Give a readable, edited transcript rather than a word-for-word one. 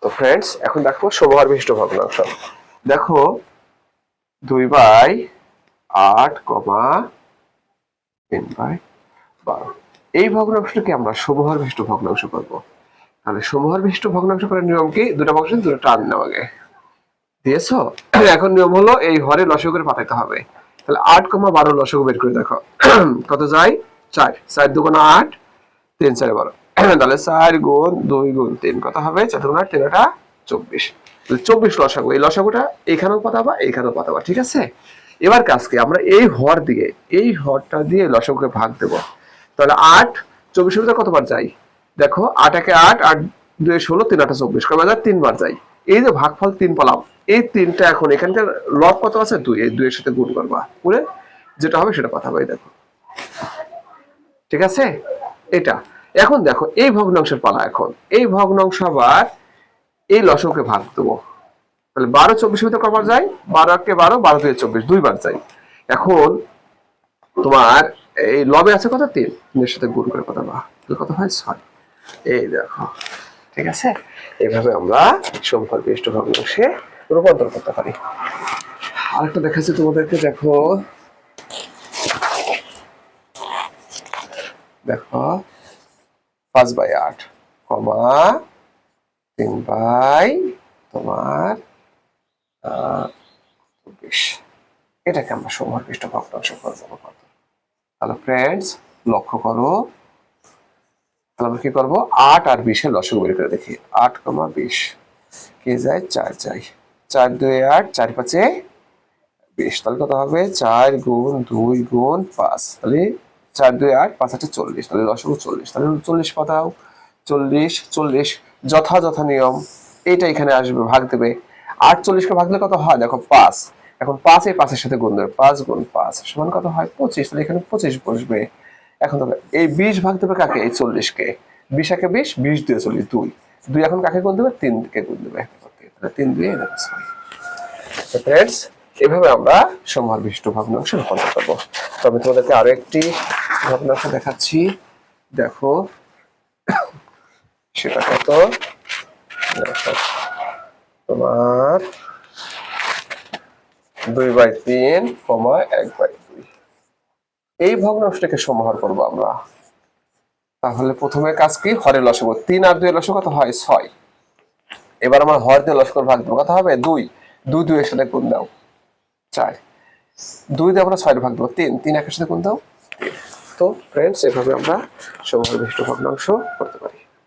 তো ফ্রেন্ডস এখন দেখো সমহর বিশিষ্ট ভগ্নাংশ। দেখো 2/8, 3/12 এই ভগ্নাংশটাকে আমরা সমহর বিশিষ্ট ভগ্নাংশ করব। তাহলে সমহর বিশিষ্ট ভগ্নাংশ করার নিয়ম কি? দুটো ভগ্নাংশ দুটো টান নেওয়া আগে দিয়েছো। এখন নিয়ম হলো এই হরে লসাগু করে পাঠাইতে হবে। তাহলে 8,12 লসাগু বের করে দেখো কত যায়? 4 4 2 8 3 4 12 তাহলে 4 গুণ 2 গুণ 3 কত হবে? 4 2 8 3 8 24। তাহলে 24 লসাগু। এই লসাগুটা এখানেও পাতাবা এইখানেও পাতাবা, ঠিক আছে? এবার কাজ কি? আমরা এই হর দিয়ে এই হরটা দিয়ে লসাগুকে ভাগ দেব। তাহলে 8 24 এর কতবার যায়? দেখো 8 একে 8 8 2 16 3 8 24 কয়বার যায়? 3 বার যায়। এই যে ভাগফল 3 পেলাম, এই 3টা এখন এখানকার লব কত আছে? 2, এই 2 এর সাথে গুণ করবা, করে যেটা হবে সেটা পাঠাবো। এই দেখো, ঠিক আছে? এটা এখন দেখো এই ভগ্নাংশের পালা। এখন এই ভগ্নাংশ আবার এই লসাগুকে ভাগ দেবো। তাহলে 12 24 ভিতরে কবার যায়? 12 কে 12 12 2 24 দুইবার যায়। এখন তোমার এই লবে আছে কত? 3, 3 এর সাথে গুণ করে কত বা কত হয়? 6। এই দেখো, ঠিক আছে? এইভাবে আমরা সমহর বিশিষ্ট ভগ্নাংশে রূপান্তর করতে পারি। আরেকটা দেখাচ্ছি তোমাদেরকে, দেখো দেখো 5/8, 3 তোমার 24 এটাকে আমরা সমহর বিশিষ্ট ভগ্নাংশ করবো। হ্যালো ফ্রেন্ডস, লক্ষ্য করো। তাহলে আমরা কি করবো? 8 আর 20 এর লসাগু বের করে দেখি। 8,20 কে যায়? 4 যায়। 4 2 8 4 5 20। তাহলে কত হবে? 4 গুণ 2 গুণ 5। তাহলে 4 2 8 5 8 40। তাহলে লসাগু 40। তাহলে 40 পাতাও। 40 40 যথাযথ নিয়ম এইটা এখানে আসবে, ভাগ দেবে। 8 40 কে ভাগ দিলে কত হয়? দেখো 5। এখন 5 এই 5 এর সাথে গুণ দেবে। 5 গুণ 5 সমান কত হয়? 25। তাহলে এখানে 25 বসবে। এখন তবে এই 20 ভাগ দেবে কাকে? এই 40 কে। 20 একে 20 20 দিয়ে 40 2 2 এখন কাকে গুণ দেবে? 3 কে গুণ দেবে। তাহলে 3 2 6। ফ্রেন্ডস, এভাবে আমরা সমহর বিশিষ্ট ভগ্নাংশ রূপান্তর করব। তো আমি তোমাদেরকে আরো একটি ভগ্নাংশ দেখাচ্ছি। দেখো সেটা কত? দেখো তোমার 2/3, 1/2 এই ভগ্নাংশটাকে সমহর করব আমরা। তাহলে প্রথমে কাজ কি? হরের লসাগু। 3 আর 2 এর লসাগু কত হয়? 6। এবার আমার হর দিয়ে লসাগু ভাগ দেবো, কত হবে? 2 2 2 এর সাথে গুণ দাও 4, 2 দিয়ে আমরা 6 ভাগ দেবো 3 3 একের সাথে গুণ দাও 3। তো ফ্রেন্ডস, এভাবে আমরা সমহর বিশিষ্ট ভগ্নাংশ করতে পারি।